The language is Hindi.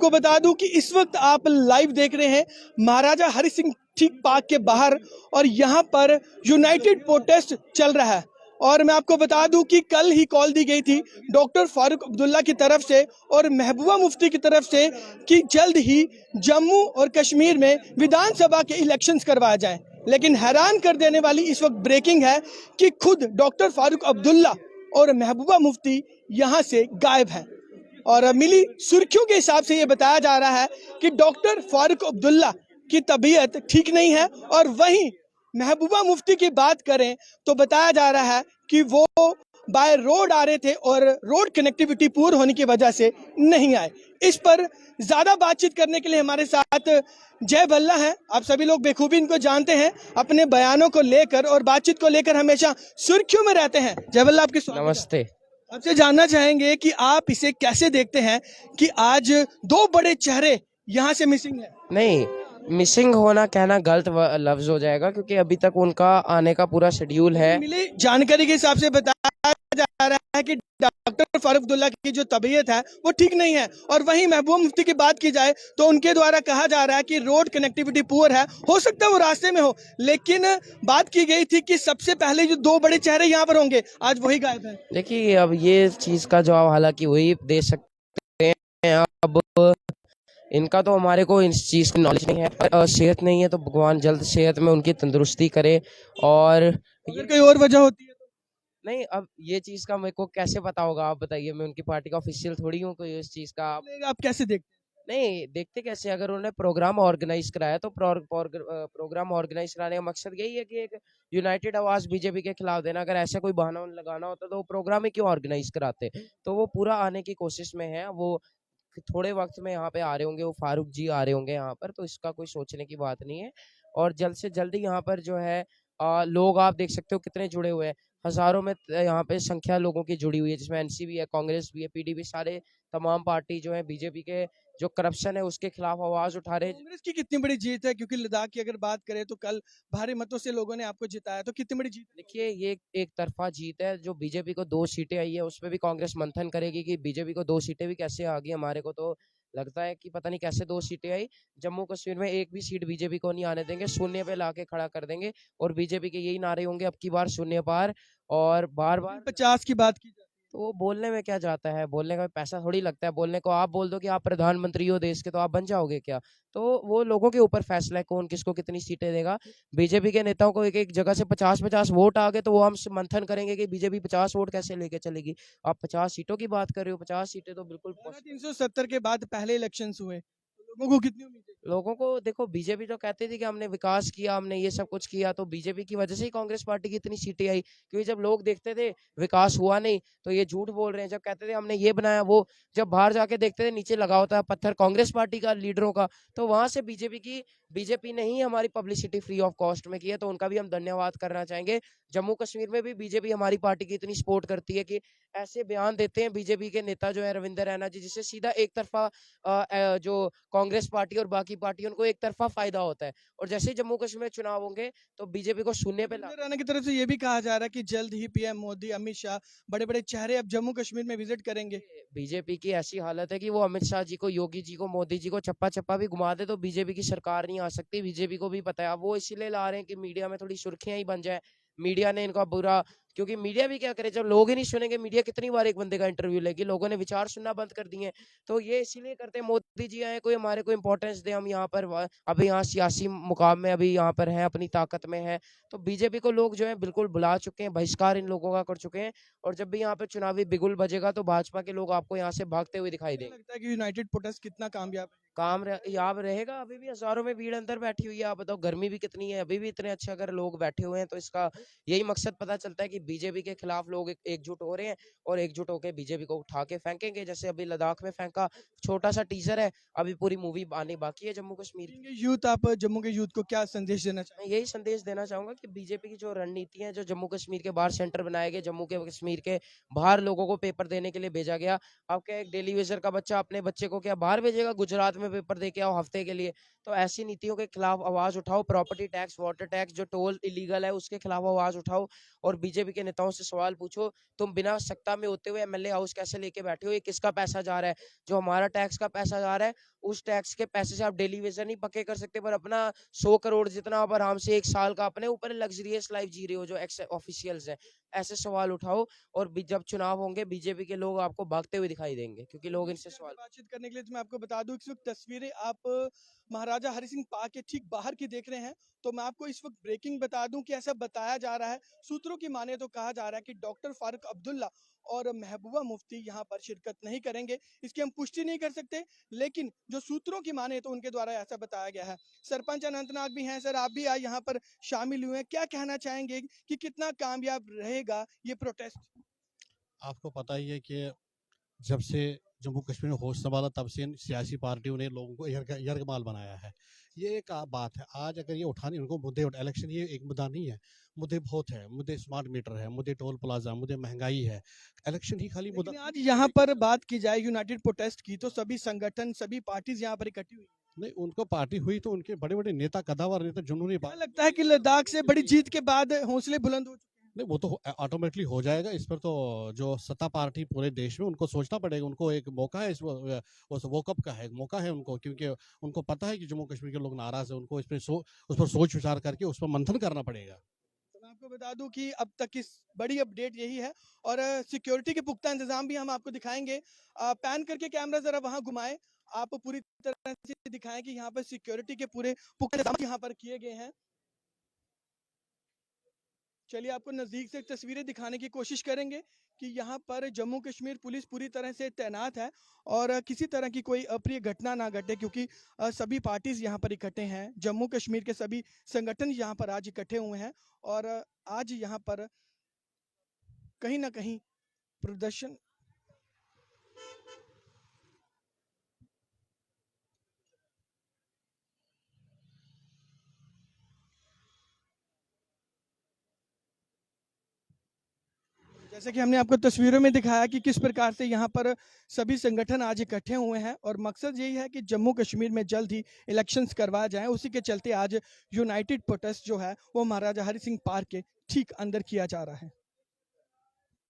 आपको बता दूं कि इस वक्त आप लाइव देख रहे हैं महाराजा हरि सिंह ठीक पार्क के बाहर, और यहाँ पर यूनाइटेड प्रोटेस्ट चल रहा है। और मैं आपको बता दूं कि कल ही कॉल दी गई थी डॉक्टर फारूक अब्दुल्ला की तरफ से और महबूबा मुफ्ती की तरफ से कि जल्द ही जम्मू और कश्मीर में विधानसभा के इलेक्शंस करवाए जाएं। लेकिन हैरान कर देने वाली इस वक्त ब्रेकिंग है कि खुद डॉक्टर फारूक अब्दुल्ला और महबूबा मुफ्ती यहाँ से गायब हैं। और मिली सुर्खियों के हिसाब से ये बताया जा रहा है कि डॉक्टर फारूक अब्दुल्ला की तबीयत ठीक नहीं है, और वहीं महबूबा मुफ्ती की बात करें तो बताया जा रहा है कि वो बाय रोड आ रहे थे और रोड कनेक्टिविटी पूरी होने की वजह से नहीं आए। इस पर ज्यादा बातचीत करने के लिए हमारे साथ जय भल्ला हैं। आप सभी लोग बेखूबी इनको जानते हैं, अपने बयानों को लेकर और बातचीत को लेकर हमेशा सुर्खियों में रहते हैं। जय भल्ला, आपकी नमस्ते। आपसे जानना चाहेंगे कि आप इसे कैसे देखते हैं कि आज दो बड़े चेहरे यहाँ से मिसिंग है। नहीं, मिसिंग होना कहना गलत लफ्ज हो जाएगा, क्योंकि अभी तक उनका आने का पूरा शेड्यूल है। मिली जानकारी के हिसाब से बताया जा रहा है कि डॉक्टर फारूक अब्दुल्ला की जो तबीयत है वो ठीक नहीं है, और वहीं महबूबा मुफ्ती की बात की जाए तो उनके द्वारा कहा जा रहा है कि रोड कनेक्टिविटी पुअर है, हो सकता है वो रास्ते में हो, लेकिन बात की गई थी कि सबसे पहले जो दो बड़े चेहरे यहाँ पर होंगे, आज वही गायब है। देखिए, अब ये चीज का जवाब हालांकि वही दे सकते हैं। अब इनका तो हमारे को इस चीज की नॉलेज नहीं है। सेहत नहीं है तो भगवान जल्द सेहत में उनकी तंदुरुस्ती करे। और अगर कोई और वजह होती है तो नहीं, अब ये चीज का मेरे को कैसे पता होगा, आप बताइए। मैं उनकी पार्टी का ऑफिशियल थोड़ी हूँ कोई इस चीज का। आप कैसे देखते हैं? नहीं देखते कैसे, अगर उन्होंने प्रोग्राम ऑर्गेनाइज कराया तो प्रोग्राम ऑर्गेनाइज कराने का मकसद यही है कि एक यूनाइटेड आवाज बीजेपी के खिलाफ देना। अगर ऐसा कोई बहाना लगाना होता तो वो प्रोग्राम ही क्यों ऑर्गेनाइज कराते। तो वो पूरा आने की कोशिश में है। वो थोड़े वक्त में यहाँ पे आ रहे होंगे, वो फारूक जी आ रहे होंगे यहाँ पर, तो इसका कोई सोचने की बात नहीं है। और जल्द से जल्द यहाँ पर जो है लोग आप देख सकते हो कितने जुड़े हुए हैं। हजारों में यहाँ पे संख्या लोगों की जुड़ी हुई है, जिसमें एनसी भी है, कांग्रेस भी है, पीडीपी, सारे तमाम पार्टी जो है बीजेपी के जो करप्शन है उसके खिलाफ आवाज उठा रहे। कांग्रेस की कितनी बड़ी जीत है, क्योंकि लद्दाख की अगर बात करें तो कल भारी मतों से लोगों ने आपको जिताया, तो कितनी बड़ी जीत? देखिए, ये एक तरफा जीत है। जो बीजेपी को 2 सीटें आई है उस पर भी कांग्रेस मंथन करेगी कि बीजेपी को 2 सीटें भी कैसे आ गई। हमारे को तो लगता है कि पता नहीं कैसे 2 सीटें आई। जम्मू कश्मीर में एक भी सीट बीजेपी को नहीं आने देंगे, शून्य पे लाके खड़ा कर देंगे। और बीजेपी के यही नारे होंगे, अब की बार शून्य पार। और बार बार 50 की बात की जाती तो वो बोलने में क्या जाता है, बोलने का पैसा थोड़ी लगता है। बोलने को आप बोल दो कि आप प्रधानमंत्री हो देश के, तो आप बन जाओगे क्या। तो वो लोगों के ऊपर फैसला है कौन किसको कितनी सीटें देगा। बीजेपी के नेताओं को एक एक जगह से 50-50 वोट आ गए तो वो हम मंथन करेंगे कि बीजेपी 50 वोट कैसे लेके चलेगी। आप 50 सीटों की बात कर रहे हो, 50 सीटें तो बिल्कुल है। 370 के बाद पहले इलेक्शन हुए, तो लोगों को कितनी उम्मीद है? लोगों को देखो, बीजेपी तो कहते थे कि हमने विकास किया, हमने ये सब कुछ किया, तो बीजेपी की वजह से ही कांग्रेस पार्टी की इतनी सीटें आई। क्योंकि जब लोग देखते थे विकास हुआ नहीं तो ये झूठ बोल रहे हैं। जब कहते थे हमने ये बनाया, वो जब बाहर जाके देखते थे नीचे लगा होता है पत्थर कांग्रेस पार्टी का, लीडरों का। तो वहां से बीजेपी ने ही हमारी पब्लिसिटी फ्री ऑफ कॉस्ट में की है, तो उनका भी हम धन्यवाद करना चाहेंगे। जम्मू कश्मीर में भी बीजेपी हमारी पार्टी की इतनी सपोर्ट करती है कि ऐसे बयान देते हैं बीजेपी के नेता जो है रविंदर रैना जी, जिससे सीधा एक तरफा जो कांग्रेस पार्टी और बाकी पार्टियों को एक तरफा फायदा होता है। और जैसे ही जम्मू कश्मीर में चुनाव होंगे तो बीजेपी को शून्य पे ला। राणा की तरफ से ये भी कहा जा रहा है कि जल्द ही पीएम मोदी, अमित शाह, बड़े बड़े चेहरे अब जम्मू कश्मीर में विजिट करेंगे। बीजेपी की ऐसी हालत है कि वो अमित शाह जी को, योगी जी को, मोदी जी को चप्पा चप्पा भी घुमा दे तो बीजेपी की सरकार नहीं आ सकती। बीजेपी को भी पता है। अब वो इसीलिए ला रहे हैं कि मीडिया में थोड़ी सुर्खियां ही बन जाए। मीडिया ने इनका बुरा, क्योंकि मीडिया भी क्या करे जब लोग ही नहीं सुनेंगे। मीडिया कितनी बार एक बंदे का इंटरव्यू लेगी, लोगों ने विचार सुनना बंद कर दिए हैं। तो ये इसीलिए करते हैं, मोदी जी आए, कोई हमारे को इंपॉर्टेंस दे, हम यहाँ पर अभी यहाँ सियासी मुकाम में अभी यहाँ पर हैं, अपनी ताकत में है। तो बीजेपी को लोग जो है बिल्कुल बुला चुके हैं, बहिष्कार इन लोगों का कर चुके हैं। और जब भी यहाँ पे चुनावी बिगुल बजेगा तो भाजपा के लोग आपको यहाँ से भागते हुए दिखाई देंगे। लगता है कि यूनाइटेड प्रोटेस्ट कितना कामयाब है? याद रहेगा। अभी भी हजारों में भीड़ अंदर बैठी हुई है। आप बताओ गर्मी भी कितनी है, अभी भी इतने अच्छे अगर लोग बैठे हुए हैं, तो इसका यही मकसद पता चलता है कि बीजेपी के खिलाफ लोग एकजुट हो रहे हैं और एकजुट होकर बीजेपी को उठा के फेंकेंगे। जैसे अभी लद्दाख में फेंका, छोटा सा टीजर है, अभी पूरी मूवी आनी बाकी है जम्मू कश्मीर की। यूथ, आप जम्मू के यूथ को क्या संदेश देना मैं चाहेंगे? यही संदेश देना चाहूंगा कि बीजेपी की जो रणनीति है, जो जम्मू कश्मीर के बाहर सेंटर बनाए गए, जम्मू के कश्मीर के बाहर लोगों को पेपर देने के लिए भेजा गया। अब क्या एक डेली वेजर का बच्चा अपने बच्चे को क्या बाहर भेजेगा, गुजरात में पेपर दे के आओ हफ्ते के लिए। तो ऐसी नीतियों के खिलाफ आवाज उठाओ। प्रॉपर्टी टैक्स, वाटर टैक्स, जो टोल इलीगल है उसके खिलाफ आवाज उठाओ। और बीजेपी के नेताओं से सवाल पूछो, तुम बिना सत्ता में होते हुए एमएलए हाउस कैसे लेके बैठे हो, ये किसका पैसा जा रहा है? जो हमारा टैक्स का पैसा जा रहा है, उस टैक्स के पैसे से आप डेली वेजर नहीं पक्के कर सकते, पर अपना 100 करोड़ जितना आप आराम से एक साल का अपने ऊपर लग्जरियस लाइफ जी रहे हो जो एक्स ऑफिशियल्स हैं। ऐसे सवाल उठाओ, और जब चुनाव होंगे बीजेपी के लोग आपको भागते हुए दिखाई देंगे, क्योंकि लोग इनसे सवाल। बातचीत करने के लिए मैं आपको बता दूं, इस वक्त तस्वीरें आप महाराजा हरि सिंह पार्क के ठीक बाहर की देख रहे हैं। तो मैं आपको इस वक्त ब्रेकिंग बता दूं कि ऐसा बताया जा रहा है, सूत्रों की माने तो कहा जा रहा है कि डॉक्टर फारूक अब्दुल्ला और महबूबा मुफ्ती यहां पर शिरकत नहीं करेंगे। इसकी हम पुष्टि नहीं कर सकते, लेकिन जो सूत्रों की माने तो उनके द्वारा ऐसा बताया गया है। सरपंच अनंतनाग भी हैं। सर, आप भी आज यहाँ पर शामिल हुए हैं, क्या कहना चाहेंगे कि कितना कामयाब रहेगा ये प्रोटेस्ट? आपको पता ही है कि जब से जम्मू कश्मीर में होश संभाला तब से इन सियासी पार्टियों ने लोगों को यरगमाल बनाया है। ये एक बात है, आज अगर ये उठाने उनको मुद्दे इलेक्शन ये एक मुद्दा नहीं है, मुद्दे बहुत है, मुद्दे स्मार्ट मीटर है, मुद्दे टोल प्लाजा, मुद्दे महंगाई है। इलेक्शन ही खाली मुद्दा। आज यहाँ पर बात की जाए यूनाइटेड प्रोटेस्ट की, तो सभी संगठन सभी पार्टीज यहाँ पर इकट्ठी हुई। नहीं, उनको पार्टी हुई तो उनके बड़े बड़े नेता, कदावर नेता जिन्होंने क्या लगता है कि लद्दाख से बड़ी जीत के बाद हौसले बुलंद हो चुके हैं? नहीं, वो तो ऑटोमेटिकली हो जाएगा। इस पर तो जो सत्ता पार्टी पूरे देश में उनको सोचना पड़ेगा। उनको एक मौका है, वो कब का है मौका है उनको, क्योंकि उनको पता है कि जम्मू कश्मीर के लोग नाराज है। उनको उस पर सोच विचार करके उस पर मंथन करना पड़ेगा। मैं आपको बता दूं कि अब तक की बड़ी अपडेट यही है, और सिक्योरिटी के पुख्ता इंतजाम भी हम आपको दिखाएंगे। पैन करके कैमरा जरा वहां घुमाएं, आप पूरी तरह से दिखाएं कि यहाँ पर सिक्योरिटी के पूरे पुख्ता इंतजाम यहाँ पर किए गए हैं। चलिए आपको नजदीक से तस्वीरें दिखाने की कोशिश करेंगे कि यहाँ पर जम्मू कश्मीर पुलिस पूरी तरह से तैनात है, और किसी तरह की कोई अप्रिय घटना ना घटे, क्योंकि सभी पार्टीज यहाँ पर इकट्ठे हैं। जम्मू कश्मीर के सभी संगठन यहाँ पर आज इकट्ठे हुए हैं, और आज यहाँ पर कहीं ना कहीं प्रदर्शन। जैसे कि हमने आपको तस्वीरों में दिखाया कि किस प्रकार से यहाँ पर सभी संगठन आज इकट्ठे हुए हैं, और मकसद यही है कि जम्मू कश्मीर में जल्द ही इलेक्शंस करवाए जाएं। उसी के चलते आज यूनाइटेड प्रोटेस्ट जो है वो महाराजा हरि सिंह पार्क के ठीक अंदर किया जा रहा है।